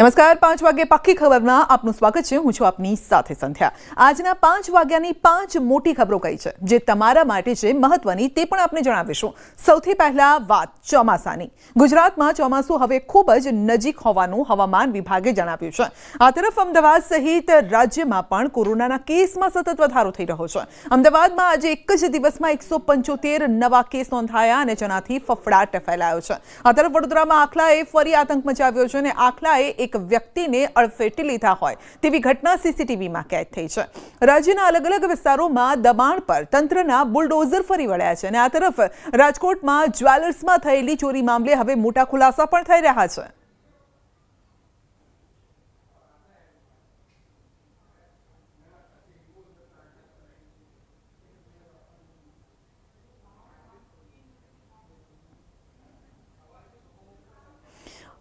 નમસ્કાર 5 વાગે પાકી ખબરમાં આપનું સ્વાગત છે। હું છું આપની સાથે સંધ્યા। આજના 5 વાગ્યાની 5 મોટી ખબરો કઈ છે જે તમારા માટે છે મહત્વની તે પણ આપને જણાવીશું। સૌથી પહેલા વાત ચોમાસાની। ગુજરાતમાં ચોમાસું હવે ખૂબ જ નજીક હોવાનું હવામાન વિભાગે જણાવ્યું છે। આ તરફ અમદાવાદ સહિત રાજ્યમાં પણ કોરોનાના કેસમાં સતત વધારો થઈ રહ્યો છે। અમદાવાદમાં આજે એક જ દિવસમાં 175 નવા કેસ નોંધાયા અને જેનાથી ફફડાટ ફેલાયો છે। આ તરફ વડોદરામાં આખલાએ ફરી આતંક મચાવ્યો છે અને આખલાએ એક વ્યક્તિને અડફેટે લીધા હોય તેવી ઘટના સીસીટીવીમાં કેદ થઈ છે। રાજ્યના અલગ અલગ વિસ્તારોમાં દબાણ પર તંત્રના બુલડોઝર ફરી વળ્યા છે અને આ તરફ રાજકોટમાં જ્વેલર્સમાં થયેલી ચોરી મામલે હવે મોટા ખુલાસા પણ થઈ રહ્યા છે।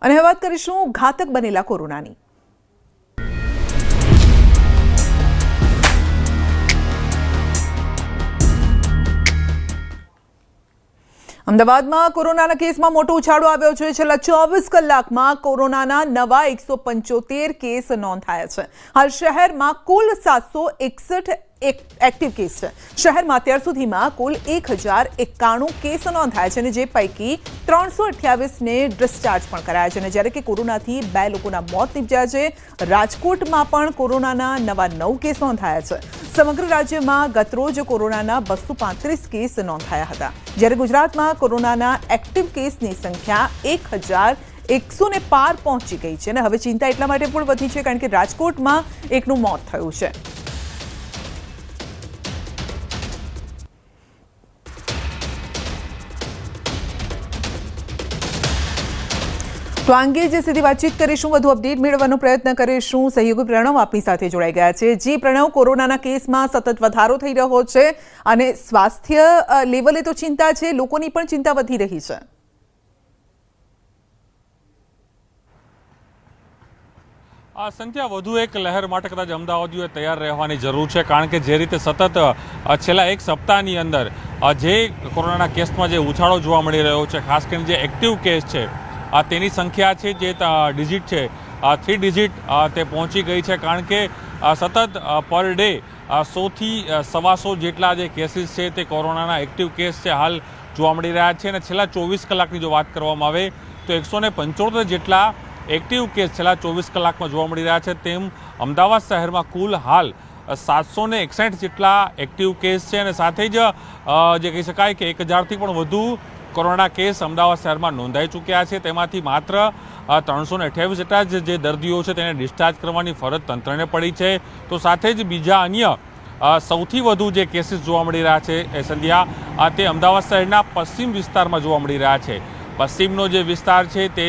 અને હવે વાત કરીશું ઘાતક બનેલા કોરોનાની। અમદાવાદમાં કોરોનાના કેસમાં મોટો ઉછાળો આવ્યો છે। છેલ્લા 24 કલાકમાં કોરોનાના નવા 175 કેસ નોંધાયા છે। હાલ શહેરમાં કુલ 761 એક્ટિવ કેસ છે। શહેરમાં અત્યાર સુધીમાં કુલ 1091 કેસ નોંધાયા છે અને જે પૈકી 328ને ડિસ્ચાર્જ પણ કરાયા છે અને જ્યારે કે કોરોનાથી 2 લોકોના મોત નીપજ્યા છે। રાજકોટમાં પણ કોરોનાના નવા 9 કેસ નોંધાયા છે। સમગ્ર રાજ્યમાં ગતરોજ કોરોનાના 235 કેસ નોંધાયા હતા જ્યારે ગુજરાતમાં કોરોનાના એક્ટિવ કેસની સંખ્યા 1100 પાર પહોંચી ગઈ છે અને હવે ચિંતા એટલા માટે પણ વધી છે કારણ કે રાજકોટમાં એકનું મોત થયું છે। તો આ અંગે જે સીધી વાતચીત કરીશું, વધુ અપડેટ મેળવવાનો પ્રયત્ન કરીશું। સહયોગી પ્રણવ આપણી સાથે જોડાઈ ગયા છે। જી પ્રણવ, કોરોનાના કેસમાં સતત વધારો થઈ રહ્યો છે અને સ્વાસ્થ્ય લેવલે તો ચિંતા છે, લોકોની પણ ચિંતા વધી રહી છે। સંખ્યા વધુ એક લહેર માટે કદાચ અમદાવાદીઓએ તૈયાર રહેવાની જરૂર છે કારણ કે જે રીતે સતત છેલ્લા એક સપ્તાહની અંદર જે કોરોનાના કેસમાં જે ઉછાળો જોવા મળી રહ્યો છે, ખાસ કરીને જે એક્ટિવ કેસ છે તેની સંખ્યા છે જે ડિજિટ છે 3 ડિજિટ તે પહોંચી ગઈ છે કારણ કે સતત પર ડે 100 થી 125 જેટલા જે કેસીસ છે તે કોરોનાના એક્ટિવ કેસ છે હાલ જોવા મળી રહ્યા છે અને છેલ્લા 24 કલાકની જો વાત કરવામાં આવે તો 175 જેટલા એક્ટિવ કેસ છેલ્લા 24 કલાકમાં જોવા મળી રહ્યા છે। તેમ અમદાવાદ શહેરમાં કુલ હાલ 761 જેટલા એક્ટિવ કેસ છે અને સાથે જ જે કહી શકાય કે 1000થી પણ વધુ કોરોના કેસ અમદાવાદ શહેરમાં નોંધાઈ ચૂક્યા છે। તેમાંથી માત્ર 328 જેટલા જે દર્દીઓ છે તેને ડિસ્ચાર્જ કરવાની ફરજ તંત્રને પડી છે। તો સાથે જ બીજા અન્ય સૌથી વધુ જે કેસીસ જોવા મળી રહ્યા છે એ સંધ્યા તે અમદાવાદ શહેરના પશ્ચિમ વિસ્તારમાં જોવા મળી રહ્યા છે। પશ્ચિમનો જે વિસ્તાર છે તે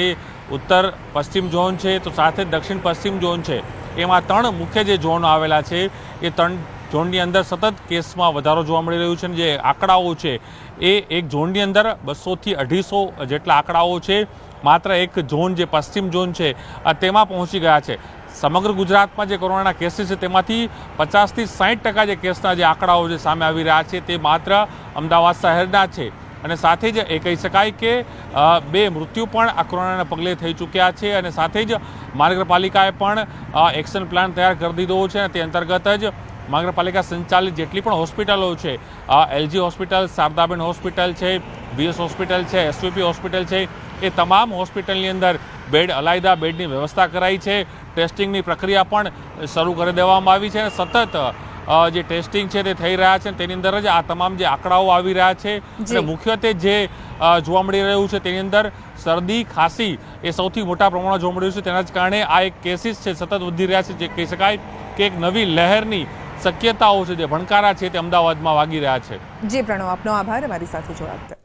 ઉત્તર પશ્ચિમ ઝોન છે તો સાથે દક્ષિણ પશ્ચિમ ઝોન છે। એમાં 3 મુખ્ય જે ઝોન આવેલા છે એ 3 ઝોનની અંદર સતત કેસમાં વધારો જોવા મળી રહ્યું છે અને જે આંકડાઓ છે એ એક ઝોનની અંદર 200 થી 250 જેટલા આંકડાઓ છે। માત્ર એક ઝોન જે પશ્ચિમ ઝોન છે તેમાં પહોંચી ગયા છે। સમગ્ર ગુજરાતમાં જે કોરોનાના કેસીસ છે તેમાંથી 50 થી 60% જે કેસના જે આંકડાઓ જે સામે આવી રહ્યા છે તે માત્ર અમદાવાદ શહેરના છે અને સાથે જ એ કહી શકાય કે 2 મૃત્યુ પણ આ કોરોનાના પગલે થઈ ચૂક્યા છે અને સાથે જ મહાનગરપાલિકાએ પણ એક્શન પ્લાન તૈયાર કરી દીધો છે અને તે અંતર્ગત જ મહાનગરપાલિકા સંચાલિત જેટલી પણ હોસ્પિટલો છે, એલજી હોસ્પિટલ, શારદાબેન હોસ્પિટલ છે, વીએસ હોસ્પિટલ છે, એસવીપી હોસ્પિટલ છે, એ તમામ હોસ્પિટલની અંદર બેડ અલાયદા બેડની વ્યવસ્થા કરાઈ છે। ટેસ્ટિંગની પ્રક્રિયા પણ શરૂ કરી દેવામાં આવી છે અને સતત જે ટેસ્ટિંગ છે તે થઈ રહ્યા છે તેની અંદર જ આ તમામ જે આંકડાઓ આવી રહ્યા છે અને મુખ્યત્વે જે જોવા મળી રહ્યું છે તેની અંદર શરદી ખાંસી એ સૌથી મોટા પ્રમાણમાં જોવા મળી રહ્યું છે। તેના જ કારણે આ એક કેસીસ છે સતત વધી રહ્યા છે, જે કહી શકાય કે એક નવી લહેરની શક્યતાઓ છે, જે ભણકારા છે તે અમદાવાદમાં વાગી રહ્યા છે। જી પ્રણવ, આપનો આભાર અમારી સાથે જોડાવા।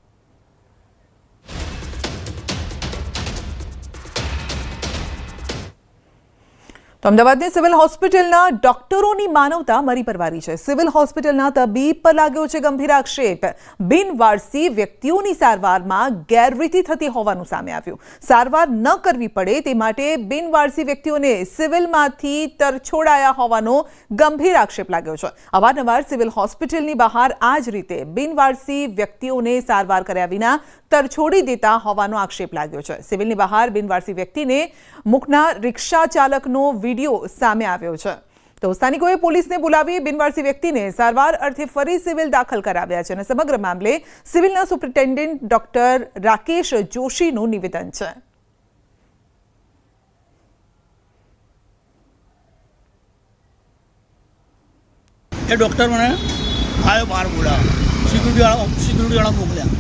તો અમદાવાદની સિવિલ હોસ્પિટલના ડોક્ટરોની માનવતા મરી પરવારી છે। સિવિલ હોસ્પિટલના તબીબ પર લાગ્યો છે ગંભીર આક્ષેપ। બિનવારસી વ્યક્તિઓની સારવારમાં ગેરરીતિ થતી હોવાનું સામે આવ્યું। સારવાર ન કરવી પડે તે માટે બિનવારસી વ્યક્તિઓને સિવિલમાંથી તરછોડાયા હોવાનો ગંભીર આક્ષેપ લાગ્યો છે। અવારનવાર સિવિલ હોસ્પિટલની બહાર આ જ રીતે બિનવારસી વ્યક્તિઓને સારવાર કર્યા વિના તરછોડી દેતા હોવાનો આક્ષેપ લાગ્યો છે. સિવિલની બહાર બિનવારસી વ્યક્તિને મૂકનાર રિક્ષા ચાલકનો વિડીયો સામે આવ્યો છે. તો સ્થાનિકોએ પોલીસને બોલાવી બિનવારસી વ્યક્તિને સારવાર અર્થે ફરી સિવિલ દાખલ કરાવ્યા છે અને સમગ્ર મામલે સિવિલના સુપ્રિન્ટેન્ડન્ટ ડોક્ટર રાકેશ જોશીનું નિવેદન છે. એ ડૉક્ટર મને આવ્યો બહાર બોલાવા સિક્યુરિટીવાળા મોકલ્યા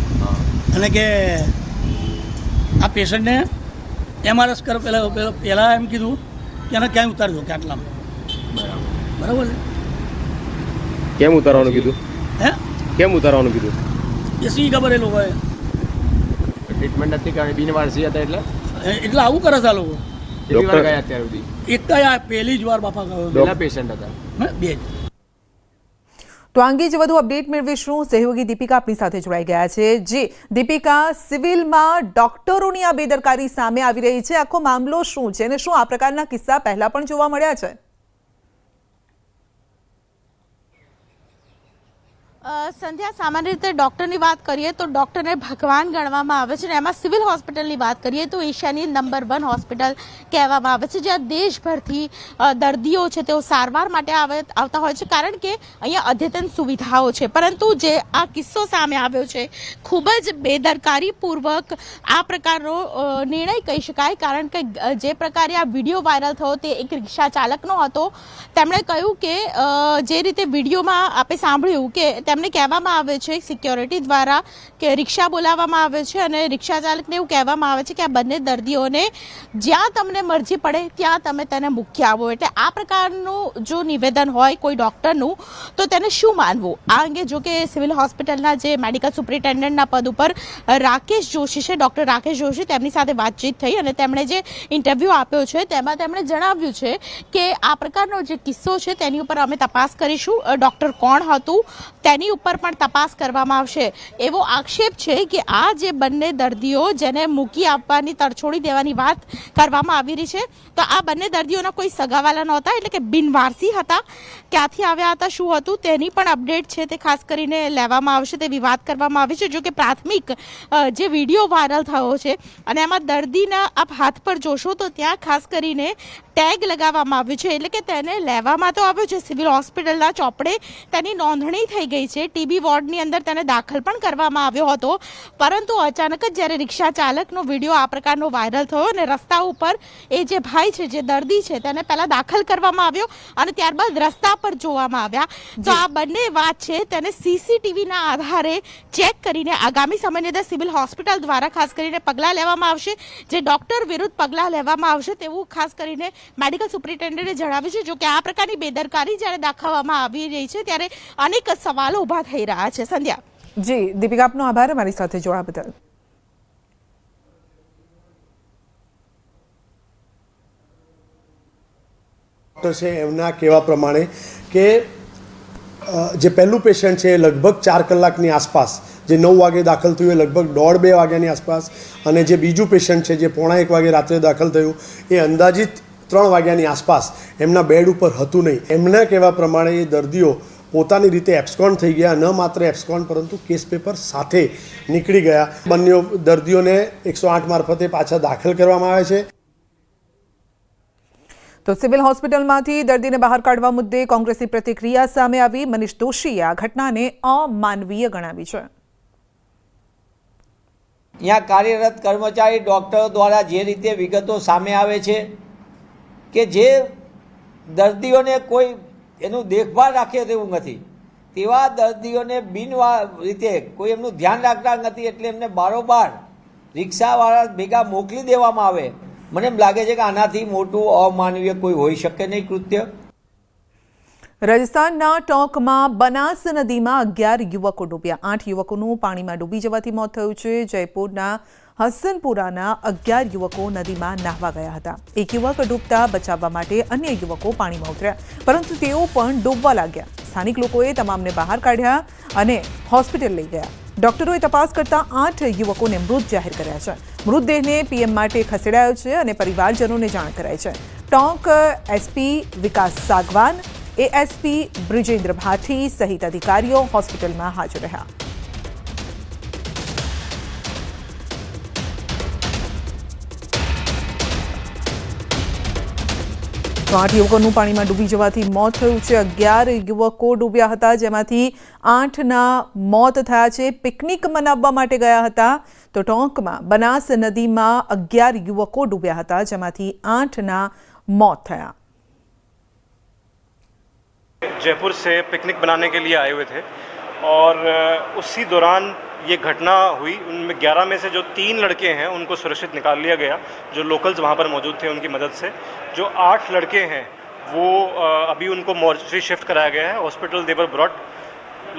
અને કે આ પેશન્ટને MRS કર પહેલાં એમ કીધું કે એને ક્યાંય ઉતારજો કે આટલામાં બરાબર છે. કેમ ઉતારવાનું કીધું? કેમ ઉતારવાનું કીધું? એ શી ખબર એ લોકોએ ટ્રીટમેન્ટ નથી કારણ બિનવારસી હતા એટલે આવું કરે છે આ લોકો. કેટલી વાર ગયા અત્યાર સુધી? એક જ આ પહેલી જ વાર બાપા ગયો. કેટલા પેશન્ટ હતા? બે જ. તો આ અંગે જ વધુ અપડેટ મેળવીશું. સહયોગી દીપિકા આપણી સાથે જોડાઈ ગયા છે. જે દીપિકા, સિવિલમાં ડોક્ટરોની આ બેદરકારી સામે આવી રહી છે, આખો મામલો શું છે અને શું આ પ્રકારના કિસ્સા પહેલા પણ જોવા મળ્યા છે? સંધ્યા, સામાન્ય રીતે ડૉક્ટરની વાત કરીએ તો ડૉક્ટરને ભગવાન ગણવામાં આવે છે અને એમાં સિવિલ હોસ્પિટલની વાત કરીએ તો એશિયાની નંબર 1 હોસ્પિટલ કહેવામાં આવે છે, જ્યાં દેશભરથી દર્દીઓ છે તેઓ સારવાર માટે આવતા હોય છે કારણ કે અહીંયા અદ્યતન સુવિધાઓ છે. પરંતુ જે આ કિસ્સો સામે આવ્યો છે ખૂબ જ બેદરકારીપૂર્વક આ પ્રકારનો નિર્ણય કહી શકાય કારણ કે જે પ્રકારે આ વિડીયો વાયરલ થયો તે એક રિક્ષા ચાલકનો હતો. તેમણે કહ્યું કે જે રીતે વિડીયોમાં આપણે સાંભળ્યું કે તેમને કહેવામાં આવે છે સિક્યોરિટી દ્વારા કે રિક્ષા બોલાવવામાં આવે છે અને રિક્ષા ચાલકને એવું કહેવામાં આવે છે કે આ બંને દર્દીઓને જ્યાં તમને મરજી પડે ત્યાં તમે તેને મૂકી આવો. એટલે આ પ્રકારનું જો નિવેદન હોય કોઈ ડૉક્ટરનું તો તેને શું માનવું? આ અંગે જો કે સિવિલ હોસ્પિટલના જે મેડિકલ સુપ્રિન્ટેન્ડન્ટના પદ ઉપર રાકેશ જોશી છે, ડૉક્ટર રાકેશ જોશી, તેમની સાથે વાતચીત થઈ અને તેમણે જે ઇન્ટરવ્યૂ આપ્યો છે તેમાં તેમણે જણાવ્યું છે કે આ પ્રકારનો જે કિસ્સો છે તેની ઉપર અમે તપાસ કરીશું. ડૉક્ટર કોણ હતું તેની ઉપર પણ તપાસ કરવામાં આવશે એવો આક્ષેપ છે કે આ જે બંને દર્દીઓ જેને મૂકી આપવાની, તરછોડી દેવાની વાત કરવામાં આવી રહી છે, તો આ બંને દર્દીઓના કોઈ સગાવાલા નહોતા, એટલે કે બિનવારસી હતા. ક્યાંથી આવ્યા હતા, શું હતું તેની પણ અપડેટ છે તે ખાસ કરીને લેવામાં આવશે તેવી વાત કરવામાં આવી છે. જો કે પ્રાથમિક જે વિડીયો વાયરલ થયો છે અને એમાં દર્દીના આપ હાથ પર જોશો તો ત્યાં ખાસ કરીને ટેગ લગાવવામાં આવ્યું છે, એટલે કે તેને લેવામાં તો આવ્યો છે સિવિલ હોસ્પિટલના ચોપડે તેની નોંધણી થઈ ગઈ છે. ટીબી વોર્ડની અંદર તેને દાખલ પણ કરવામાં આવ્યો હતો, પરંતુ અચાનક જ જ્યારે રિક્ષા ચાલકનો વિડીયો આ પ્રકારનો વાયરલ થયો અને રસ્તા ઉપર એ જે ભાઈ છે, જે દર્દી છે, તેને પહેલાં દાખલ કરવામાં આવ્યો અને ત્યારબાદ રસ્તા પર જોવામાં આવ્યા. તો આ બંને વાત છે તેને CCTVના આધારે ચેક કરીને આગામી સમયની અંદર સિવિલ હોસ્પિટલ દ્વારા ખાસ કરીને પગલાં લેવામાં આવશે. જે ડૉક્ટર વિરુદ્ધ પગલાં લેવામાં આવશે તેવું ખાસ કરીને મેડિકલ સુપ્રિન્ટેન્ડન્ટે જણાવ્યું છે. જો કે આ પ્રકારની બેદરકારી જ્યારે દાખવવામાં આવી રહી છે ત્યારે અનેક સવાલો ઊભા થઈ રહ્યા છે. સંધ્યા. જી દીપિકા, આપનો આભાર અમારી સાથે જોડાવા બદલ. છે એમના કહેવા પ્રમાણે કે જે પહેલું પેશન્ટ છે એ લગભગ 4 કલાકની આસપાસ, જે 9 વાગે દાખલ થયું એ લગભગ 1:30-2 વાગ્યાની આસપાસ, અને જે બીજું પેશન્ટ છે જે 1:45 વાગે રાત્રે દાખલ થયું એ અંદાજિત 3 વાગ્યાની આસપાસ એમના બેડ ઉપર હતું નહીં. એમના કહેવા પ્રમાણે એ દર્દીઓ પોતાની રીતે એબ્સ્કોન્ડ થઈ ગયા. ન માત્ર એબ્સ્કોન્ડ પરંતુ કેસ પેપર સાથે નીકળી ગયા. બંને દર્દીઓને 108 મારફતે પાછા દાખલ કરવામાં આવે છે. તો સિવિલ હોસ્પિટલમાંથી દર્દીને બહાર કાઢવા મુદ્દે કોંગ્રેસની પ્રતિક્રિયા સામે આવી. મનીષ દોશીએ આ ઘટનાને અમાનવીય ગણાવી છે. यहाँ कार्यरत कर्मचारी डॉक्टरों द्वारा जे रीते विगतो सामे आवे छे के जे दर्दीओने कोई एनु देखभाल राखे तेवुं नथी, तेवा दर्दीओने रीते कोई एमनुं ध्यान राखता नथी, एटले एमने बारोबार रिक्षावाळा भेगा मोकली देवामां आवे. मने एम लागे छे के आनाथी मोटुं अमानवीय कोई होई शके नहीं कृत्य. રાજસ્થાનના ટોંકમાં બનાસ નદીમાં 11 યુવકો ડૂબ્યા. 8 યુવકોનું પાણીમાં ડૂબી જવાથી મોત થયું છે. જયપુરના હસનપુરાના 11 યુવકો નદીમાં નાહવા ગયા હતા. એક યુવક ડૂબતા બચાવવા માટે અન્ય યુવકો પાણીમાં ઉતર્યા, પરંતુ તેઓ પણ ડૂબવા લાગ્યા. સ્થાનિક લોકોએ તમામને બહાર કાઢ્યા અને હોસ્પિટલ લઈ ગયા. ડોક્ટરોએ તપાસ કરતા 8 યુવકોને મૃત જાહેર કર્યા છે. મૃતદેહને પીએમ માટે ખસેડાયો છે અને પરિવારજનોને જાણ કરાઈ છે. ટોંક એસપી વિકાસ સાગવાન, એએસપી બ્રિજેન્દ્ર ભાટી સહિત અધિકારીઓ હોસ્પિટલમાં હાજર રહ્યા. તો 8 યુવકોનું પાણીમાં ડૂબી જવાથી મોત થયું છે. 11 યુવકો ડૂબ્યા હતા, જેમાંથી 8ના મોત થયા છે. પિકનિક મનાવવા માટે ગયા હતા. તો ટોંકમાં બનાસ નદીમાં 11 યુવકો ડૂબ્યા હતા, જેમાંથી 8ના मौत થયા. जयपुर से पिकनिक मनाने के लिए आए हुए थे और उसी दौरान ये घटना हुई. उनमें 11 में से जो 3 लड़के हैं उनको सुरक्षित निकाल लिया गया, जो लोकल्स वहाँ पर मौजूद थे उनकी मदद से. जो 8 लड़के हैं वो अभी उनको मॉर्चरी शिफ्ट कराया गया है. हॉस्पिटल दे वर ब्रॉट,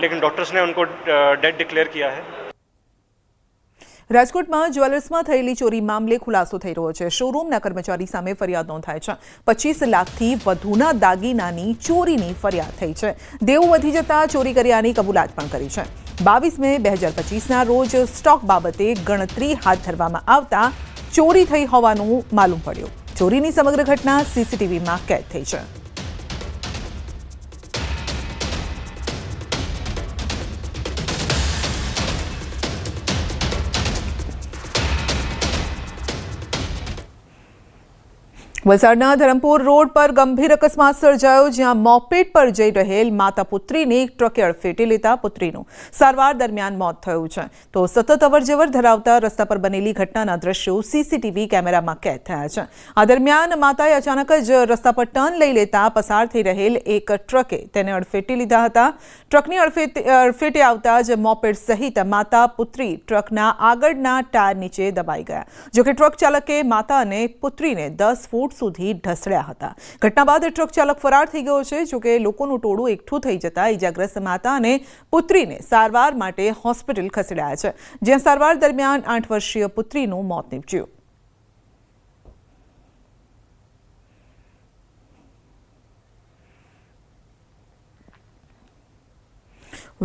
लेकिन डॉक्टर्स ने उनको डेड डिक्लेयर किया है. રાજકોટમાં જ્વેલર્સમાં થયેલી ચોરી મામલે ખુલાસો થઈ રહ્યો છે. શોરૂમના કર્મચારી સામે ફરિયાદ નોંધાઈ છે. 25 લાખથી વધુના દાગીનાની ચોરીની ફરિયાદ થઈ છે. દેવું વધી જતા ચોરી કર્યાની કબૂલાત પણ કરી છે. 22 મે 2025ના રોજ સ્ટોક બાબતે ગણતરી હાથ ધરવામાં આવતા ચોરી થઈ હોવાનું માલુમ પડ્યું. ચોરીની સમગ્ર ઘટના સીસીટીવીમાં કેદ થઈ છે. વલસાડના ધરમપુર રોડ પર ગંભીર અકસ્માત સર્જાયો, જ્યાં મોપેડ પર જઈ રહેલ માતા પુત્રીને એક ટ્રકે અડફેટે લેતા પુત્રીનું સારવાર દરમિયાન મોત થયું છે. તો સતત અવરજવર ધરાવતા રસ્તા પર બનેલી ઘટનાના દ્રશ્યો સીસીટીવી કેમેરામાં કેદ થયા છે. આ દરમિયાન માતાએ અચાનક જ રસ્તા પર ટર્ન લઈ લેતા પસાર થઈ રહેલ એક ટ્રકે તેને અડફેટે લીધા હતા. ટ્રકની અડફેટે આવતા જ મોપેડ સહિત માતા પુત્રી ટ્રકના આગળના ટાયર નીચે દબાઈ ગયા. જોકે ટ્રક ચાલકે માતા અને પુત્રીને 10 ફૂટ સુધી ઢસડ્યા હતા. ઘટના બાદ ટ્રક ચાલક ફરાર થઈ ગયો છે. જોકે લોકોનું ટોળું એકઠું થઈ જતા ઇજાગ્રસ્ત માતા અને પુત્રીને સારવાર માટે હોસ્પિટલ ખસેડાયા છે, જ્યાં સારવાર દરમિયાન 8 વર્ષીય પુત્રીનું મોત નીપજ્યું.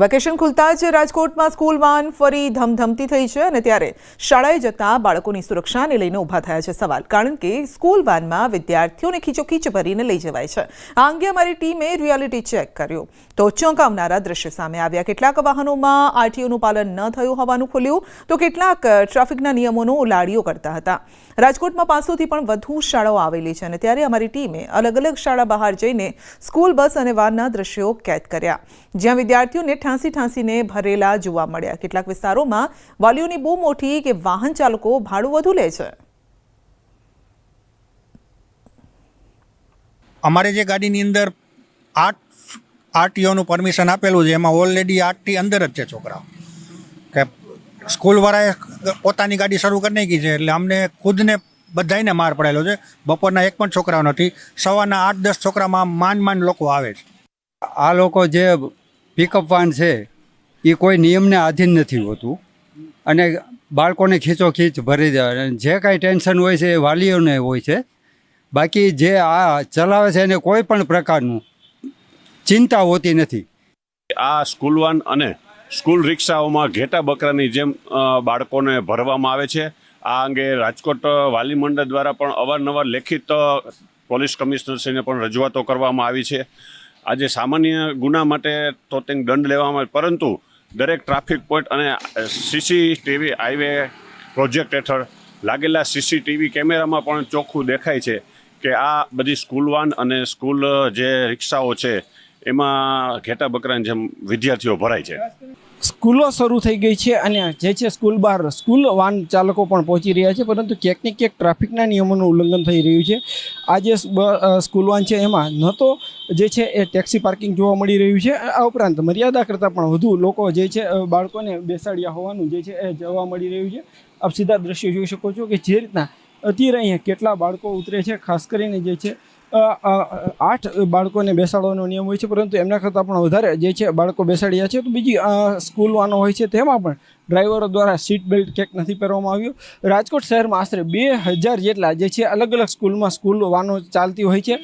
વેકેશન ખુલતા જ રાજકોટમાં સ્કૂલ વાન ફરી ધમધમતી થઈ છે અને ત્યારે શાળાએ જતા બાળકોની સુરક્ષાને લઈને ઊભા થયા છે સવાલ. કારણ કે સ્કૂલ વાનમાં વિદ્યાર્થીઓને ખીચોખીચ ભરીને લઈ જવાય છે. આ અંગે અમારી ટીમે રિયાલિટી ચેક કર્યું તો ચોંકાવનારા દ્રશ્યો સામે આવ્યા. કેટલાક વાહનોમાં આરટીઓનું પાલન ન થયું હોવાનું ખુલ્યું, તો કેટલાક ટ્રાફિકના નિયમોનો ઉલાળીઓ કરતા હતા. રાજકોટમાં 500થી પણ વધુ શાળાઓ આવેલી છે અને ત્યારે અમારી ટીમે અલગ અલગ શાળા બહાર જઈને સ્કૂલ બસ અને વાનના દ્રશ્યો કેદ કર્યા, જ્યાં વિદ્યાર્થીઓને ઠાંસીને ભરેલા જોવા મળ્યા. કેટલાક વિસ્તારોમાં વાલીઓની બહુ મોટી કે વાહન ચાલકો ભાડું વધુ લે છે. અમારે જે ગાડીની અંદર 8 આરટીઓનું પરમિશન આપેલું છે, એમાં ઓલરેડી 8થી અંદર જ છે છોકરાઓ. કે સ્કૂલવાળાએ પોતાની ગાડી શરૂ કરી નાખી છે, એટલે અમને ખુદને બધાને માર પડેલો છે. બપોરના એક પણ છોકરાઓ નથી. સવારના 8-10 છોકરામાં માંડ લોકો આવે છે. આ લોકો જે પિકઅપ વાન છે એ કોઈ નિયમને આધીન નથી હોતું અને બાળકોને ખીચોખીચ ભરી દે. જે કાંઈ ટેન્શન હોય છે એ વાલીઓને હોય છે. બાકી જે આ ચલાવે છે એને કોઈ પણ પ્રકારનું ચિંતા હોતી નથી. આ સ્કૂલ વાન અને સ્કૂલ રિક્ષાઓમાં ઘેટા બકરાની જેમ બાળકોને ભરવામાં આવે છે. આ અંગે રાજકોટ વાલી મંડળ દ્વારા પણ અવારનવાર લેખિત પોલીસ કમિશનરશ્રીને પણ રજૂઆતો કરવામાં આવી છે. આજે સામાન્ય ગુના માટે તો તેને દંડ લેવામાં આવે, પરંતુ દરેક ટ્રાફિક પોઈન્ટ અને સીસીટીવી હાઈવે પ્રોજેક્ટ હેઠળ લાગેલા સીસીટીવી કેમેરામાં પણ ચોખ્ખું દેખાય છે કે આ બધી સ્કૂલ વાન અને સ્કૂલ જે રિક્ષાઓ છે એમાં ઘેટા બકરાની જેમ વિદ્યાર્થીઓ ભરાય છે. સ્કૂલો શરૂ થઈ ગઈ છે અને જે છે સ્કૂલ બહાર સ્કૂલ વાન ચાલકો પણ પહોંચી રહ્યા છે, પરંતુ ક્યાંક ને ક્યાંક ટ્રાફિકના નિયમોનું ઉલ્લંઘન થઈ રહ્યું છે. આ જે સ્કૂલ વાન છે એમાં ન તો જે છે એ ટેક્સી પાર્કિંગ જોવા મળી રહ્યું છે, આ ઉપરાંત મર્યાદા કરતાં પણ વધુ લોકો જે છે બાળકોને બેસાડ્યા હોવાનું જે છે એ જોવા મળી રહ્યું છે. આપ સીધા દ્રશ્યો જોઈ શકો છો કે જે રીતના અત્યારે અહીંયા કેટલા બાળકો ઉતરે છે. ખાસ કરીને જે છે 8 બાળકોને બેસાડવાનો નિયમ હોય છે, પરંતુ એમના કરતાં પણ વધારે જે છે બાળકો બેસાડ્યા છે. તો બીજી સ્કૂલ વાનો હોય છે તેમાં પણ ડ્રાઈવરો દ્વારા સીટ બેલ્ટ ક્યાંક નથી પહેરવામાં આવ્યું. રાજકોટ શહેરમાં આશરે 2000 જેટલા જે છે અલગ અલગ સ્કૂલમાં સ્કૂલ વાનો ચાલતી હોય છે.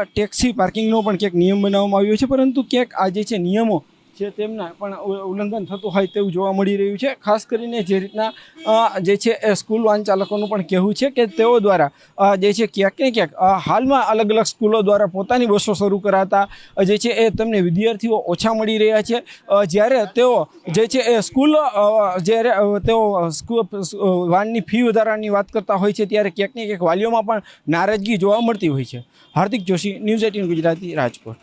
ટેક્સી પાર્કિંગનો પણ ક્યાંક નિયમ બનાવવામાં આવ્યો છે, પરંતુ ક્યાંક આ જે છે નિયમો છે તેમના પણ ઉલ્લંઘન થતું હોય તેવું જોવા મળી રહ્યું છે. ખાસ કરીને જે રીતના જે છે એ સ્કૂલ વાહન ચાલકોનું પણ કહેવું છે કે તેઓ દ્વારા જે છે ક્યાંક ને ક્યાંક હાલમાં અલગ અલગ સ્કૂલો દ્વારા પોતાની બસો શરૂ કરાતા જે છે એ તેમને વિદ્યાર્થીઓ ઓછા મળી રહ્યા છે. જ્યારે તેઓ જે છે એ સ્કૂલ જ્યારે તેઓ વાનની ફી વધારાની વાત કરતા હોય છે ત્યારે ક્યાંક ને ક્યાંક વાલીઓમાં પણ નારાજગી જોવા મળતી હોય છે. હાર્દિક જોશી, ન્યૂઝ 18 ગુજરાતી, રાજકોટ.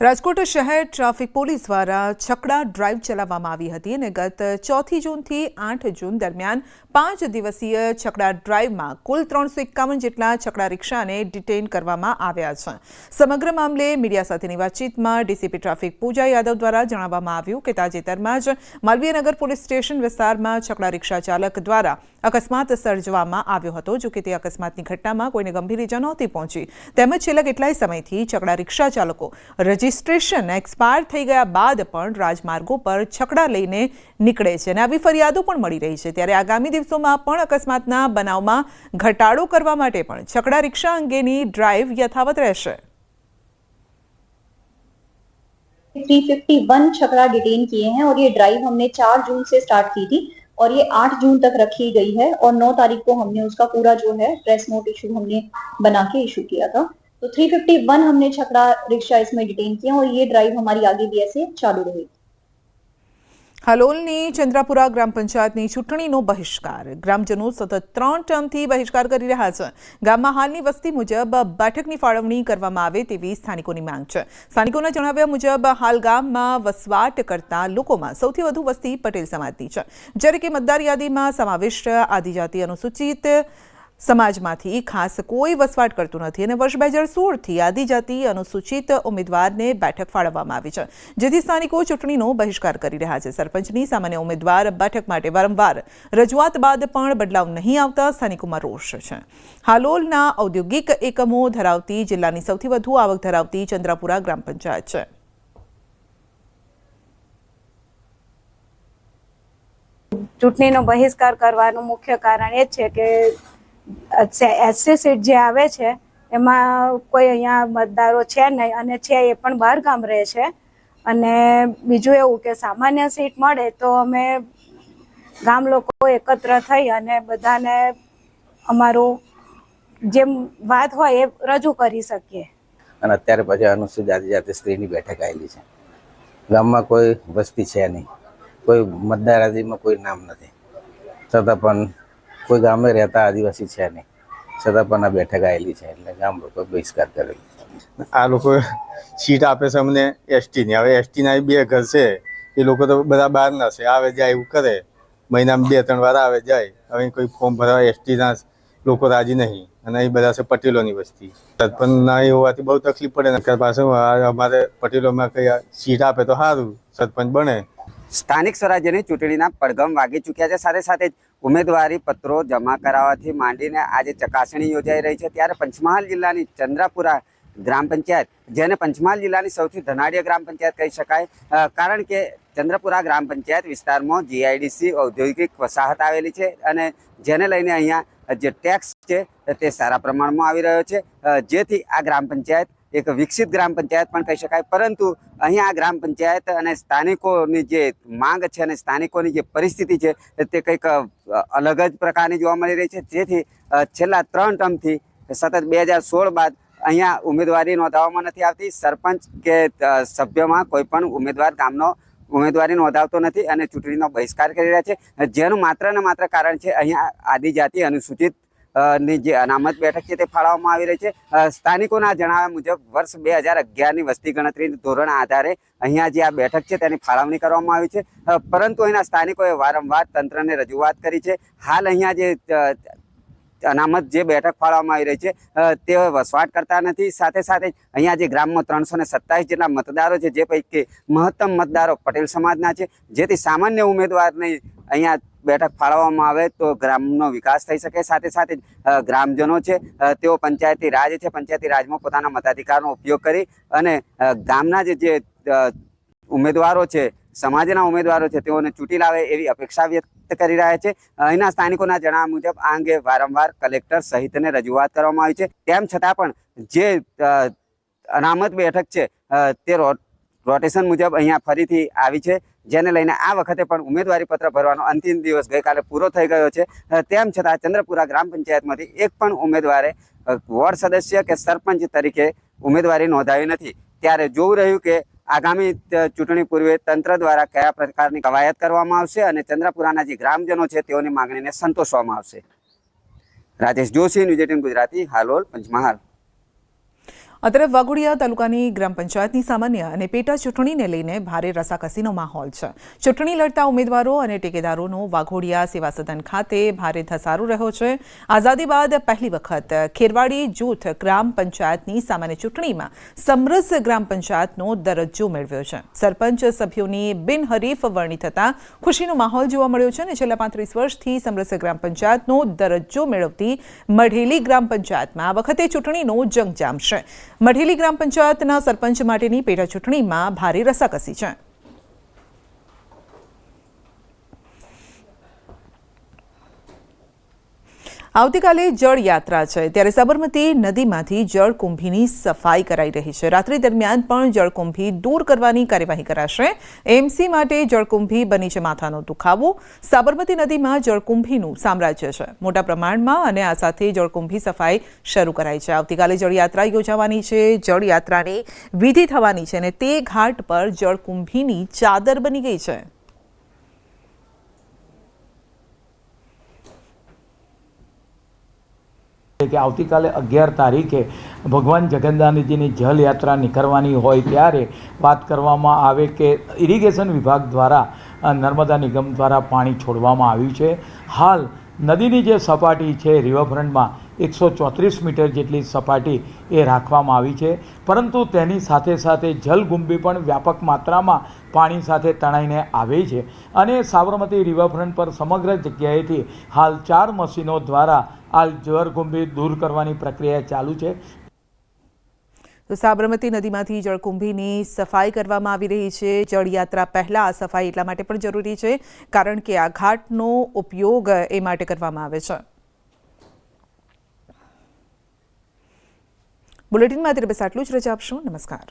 રાજકોટ શહેર ટ્રાફિક પોલીસ દ્વારા છકડા ડ્રાઈવ ચલાવવામાં આવી હતી અને ગત 4 જૂનથી 8 જૂન દરમિયાન 5 દિવસીય છકડા ડ્રાઈવમાં કુલ 351 જેટલા છકડા રિક્ષાને ડિટેઇન કરવામાં આવ્યા છે. સમગ્ર મામલે મીડિયા સાથેની વાતચીતમાં ડીસીપી ટ્રાફિક પૂજા યાદવ દ્વારા જણાવવામાં આવ્યું કે તાજેતરમાં જ માલવીયનગર પોલીસ સ્ટેશન વિસ્તારમાં છકડા રિક્ષા ચાલક દ્વારા અકસ્માત સર્જવામાં આવ્યો હતો. જો કે તે અકસ્માતની ઘટનામાં કોઈને ગંભીર ઇજા નહોતી પહોંચી. તેમજ છેલ્લા કેટલાય સમયથી છકડા રિક્ષા ચાલકો રજિસ્ટ્રેશન એક્સપાયર થઈ ગયા બાદ પણ રાજમાર્ગો પર છકડા લઈને નીકળે છે અને આવી ફરિયાદો પણ મળી રહી છે. ત્યારે આગામી દિવસોમાં પણ અકસ્માતના બનાવમાં ઘટાડો કરવા માટે પણ છકડા રિક્ષા અંગેની ડ્રાઈવ યથાવત રહેશે. 351 छकड़ा डिटेन किए हैं और ये ड्राइव हमने 4 जून से स्टार्ट की थी और ये 8 जून तक रखी गई है और 9 तारीख को हमने उसका पूरा जो है प्रेस नोट इशू हमने बना के इशू किया था. तो 351 हमने छकड़ा रिक्शा इसमें डिटेन किया और ये ड्राइव हमारी आगे भी ऐसे चालू रहेगी. હાલોલની ચંદ્રાપુરા ગ્રામ પંચાયતની ચૂંટણીનો બહિષ્કાર. ગ્રામજનો સતત 3 ટર્મથી બહિષ્કાર કરી રહ્યા છે. ગામમાં હાલની વસ્તી મુજબ બેઠકની ફાળવણી કરવામાં આવે તેવી સ્થાનિકોની માંગ છે. સ્થાનિકોના જણાવ્યા મુજબ હાલ ગામમાં વસવાટ કરતા લોકોમાં સૌથી વધુ વસ્તી પટેલ સમાજની છે, જ્યારે કે મતદાર યાદીમાં સમાવિષ્ટ આદિજાતિ અનુસૂચિત સમાજમાંથી ખાસ કોઈ વસવાટ કરતું નથી અને વર્ષ 2016થી આદિજાતિ અનુસૂચિત ઉમેદવારને બેઠક ફાળવવામાં આવી છે, જેથી સ્થાનિકો ચૂંટણીનો બહિષ્કાર કરી રહ્યા છે. સરપંચની સામાન્ય ઉમેદવાર બેઠક માટે વારંવાર રજૂઆત બાદ પણ બદલાવ નહીં આવતા સ્થાનિકોમાં રોષ છે. હાલોલના ઔદ્યોગિક એકમો ધરાવતી જિલ્લાની સૌથી વધુ આવક ધરાવતી ચંદ્રાપુરા ગ્રામ પંચાયત છે. ચૂંટણીનો બહિષ્કાર કરવાનું મુખ્ય કારણ એ છે કે એસસી સીટ જે આવે છે એમાં કોઈ અહીંયા મતદારો છે નહીં અને છે એ પણ બહાર ગામ રહે છે. અને બીજું એવું કે સામાન્ય સીટ મળે તો અમે ગામ લોકો એકત્ર થઈ અને બધાને અમારું જેમ વાત હોય એ રજૂ કરી શકીએ. અને અત્યારે પછી અનુસૂચિત આદિજાતિ સ્ત્રીની બેઠક આવેલી છે. ગામમાં કોઈ વસ્તી છે નહીં, કોઈ મતદાર યાદીમાં કોઈ નામ નથી, છતાં પણ કોઈ ગામે રહેતા આદિવાસી છે નહીં, છતાં પણ આ બેઠક આવેલી છે એટલે ગામ લોકો બહિષ્કાર કરેલો. આ લોકો સીટ આપે છે અમને એસટીની. હવે એસટીના 2 ઘર છે, એ લોકો તો બધા બહારના છે, આવે જાય એવું કરે, મહિનામાં 2-3 વાર આવે જાય. હવે કોઈ ફોર્મ ભરવા એસટીના લોકો રાજી નહીં અને એ બધા છે પટેલોની વસ્તી. સરપંચ ના હોવાથી બહુ તકલીફ પડે ને. પાછું અમારે પટેલોમાં કઈ સીટ આપે તો સારું, સરપંચ બને. સ્થાનિક સ્વરાજ્યની ચૂંટણીના પડઘમ વાગી ચૂક્યા છે. સાથે સાથે જ ઉમેદવારી પત્રો જમા કરાવવાથી માંડીને આજે ચકાસણી યોજાઈ રહી છે. ત્યારે પંચમહાલ જિલ્લાની ચંદ્રાપુરા ગ્રામ પંચાયત, જેને પંચમહાલ જિલ્લાની સૌથી ધનાઢ્ય ગ્રામ પંચાયત કહી શકાય, કારણ કે ચંદ્રપુરા ગ્રામ પંચાયત વિસ્તારમાં જીઆઈડીસી ઔદ્યોગિક વસાહત આવેલી છે અને જેને લઈને અહીંયા જે ટેક્સ છે તે સારા પ્રમાણમાં આવી રહ્યો છે, જેથી આ ગ્રામ પંચાયત એક વિકસિત ગ્રામ પંચાયત પણ કહી શકાય. પરંતુ અહીંયા આ ગ્રામ પંચાયત અને સ્થાનિકોની જે માંગ છે અને સ્થાનિકોની જે પરિસ્થિતિ છે તે કંઈક અલગ જ પ્રકારની જોવા મળી રહી છે. જેથી છેલ્લા 3 ટર્મથી સતત 2016 બાદ અહીંયા ઉમેદવારી નોંધાવવામાં નથી આવતી. સરપંચ કે સભ્યમાં કોઈ પણ ઉમેદવાર ગામનો ઉમેદવારી નોંધાવતો નથી અને ચૂંટણીનો બહિષ્કાર કરી રહ્યા છે, જેનું માત્ર ને માત્ર કારણ છે અહીંયા આદિજાતિ અનુસૂચિત ની જે અનામત બેઠક છે તે ફાળવવામાં આવી રહી છે. સ્થાનિકોના જણાવ્યા મુજબ વર્ષ 2011ની વસ્તી ગણતરી ધોરણ આધારે અહીંયા જે આ બેઠક છે તેની ફાળવણી કરવામાં આવી છે, પરંતુ અહીંના સ્થાનિકોએ વારંવાર તંત્રને રજૂઆત કરી છે. હાલ અહીંયા જે અનામત જે બેઠક ફાળવવામાં આવી રહી છે તે વસવાટ કરતા નથી. સાથે સાથે અહીંયા જે ગ્રામમાં 327 જેટલા મતદારો છે, જે પૈકી મહત્તમ મતદારો પટેલ સમાજના છે, જેથી સામાન્ય ઉમેદવારની અહીંયા બેઠક ફાળવવામાં આવે તો ગ્રામનો વિકાસ થઈ શકે. સાથે સાથે ગ્રામજનો છે તેઓ પંચાયતી રાજ છે, પંચાયતી રાજમાં પોતાના મતાધિકારનો ઉપયોગ કરી અને ગામના જે ઉમેદવારો છે, સમાજના ઉમેદવારો છે, તેઓને ચૂંટી લાવે એવી અપેક્ષા વ્યક્ત કરી રહ્યા છે. અહીંના સ્થાનિકોના જણાવ્યા મુજબ આ અંગે વારંવાર કલેક્ટર સહિતને રજૂઆત કરવામાં આવી છે. તેમ છતાં પણ જે અનામત બેઠક છે તે રોટેશન મુજબ અહીંયા ફરીથી આવી છે, જેને લઈને આ વખતે પણ ઉમેદવારી પત્ર ભરવાનો અંતિમ દિવસ ગઈકાલે પૂરો થઈ ગયો છે. તેમ છતાં ચંદ્રપુરા ગ્રામ પંચાયતમાંથી એક પણ ઉમેદવારે વોર્ડ સદસ્ય કે સરપંચ તરીકે ઉમેદવારી નોંધાવી નથી. ત્યારે જોવું રહ્યું કે આગામી ચૂંટણી પૂર્વે તંત્ર દ્વારા કયા પ્રકારની કવાયત કરવામાં આવશે અને ચંદ્રપુરાના જે ગ્રામજનો છે તેઓની માંગણીને સંતોષવામાં આવશે. રાજેશ જોશી, ન્યૂઝ 18 ગુજરાતી, હાલોલ, પંચમહાલ. આ તરફ વાઘોડિયા તાલુકાની ગ્રામ પંચાયતની સામાન્ય અને પેટા ચૂંટણીને લઈને ભારે રસાકસીનો માહોલ છે. ચૂંટણી લડતા ઉમેદવારો અને ટેકેદારોનો વાઘોડિયા સેવા સદન ખાતે ભારે ધસારો રહ્યો છે. આઝાદી બાદ પહેલી વખત ખેરવાડી જૂથ ગ્રામ પંચાયતની સામાન્ય ચૂંટણીમાં સમરસ ગ્રામ પંચાયતનો દરજ્જો મેળવ્યો છે. સરપંચ સભ્યોની બિનહરીફ વરણી થતાં ખુશીનો માહોલ જોવા મળ્યો છે અને છેલ્લા 35 વર્ષથી સમરસ ગ્રામ પંચાયતનો દરજ્જો મેળવતી મઢેલી ગ્રામ પંચાયતમાં આ વખતે ચૂંટણીનો જંગ જામશે. મઢેલી ગ્રામ પંચાયતના સરપંચ માટેની પેટા ચૂંટણીમાં ભારે રસાકસી છે. આવતીકાલે જળ યાત્રા છે, ત્યારે સાબરમતી નદીમાંથી જળકુંભીની સફાઈ કરાઈ રહી છે. રાત્રિ દરમિયાન પણ જળકુંભી દૂર કરવાની કાર્યવાહી કરાશે. એમસી માટે જળકુંભી બની છે માથાનો દુખાવો. સાબરમતી નદીમાં જળકુંભીનું સામ્રાજ્ય છે મોટા પ્રમાણમાં અને આ સાથે જળકુંભી સફાઈ શરૂ કરાઈ છે. આવતીકાલે જળયાત્રા યોજાવાની છે. જળયાત્રાની વિધિ થવાની છે અને તે ઘાટ પર જળકુંભીની ચાદર બની ગઈ છે. કે આવતીકાલે 11 તારીખે ભગવાન જગન્નાથજીની જલયાત્રા નીકળવાની હોય ત્યારે વાત કરવામાં આવે કે ઇરિગેશન વિભાગ દ્વારા નર્મદા નિગમ દ્વારા પાણી છોડવામાં આવ્યું છે. હાલ નદીની જે સપાટી છે રિવરફ્રન્ટમાં 134 મીટર જેટલી સપાટી એ રાખવામાં આવી છે, પરંતુ તેની સાથે સાથે જલકુંભી પણ વ્યાપક માત્રામાં પાણી સાથે તણાઈને આવે છે અને સાબરમતી રિવરફ્રન્ટ પર સમગ્ર જગ્યાએથી હાલ 4 મશીનો દ્વારા આ જળકુંભી દૂર કરવાની પ્રક્રિયા ચાલુ છે. તો સાબરમતી નદીમાંથી જળકુંભીની સફાઈ કરવામાં આવી રહી છે. જળયાત્રા પહેલા આ સફાઈ એટલા માટે પણ જરૂરી છે કારણ કે આ ઘાટનો ઉપયોગ એ માટે કરવામાં આવે છે. બુલેટિનમાં અત્યારે બસ આટલું જ. રજા આપશો. નમસ્કાર.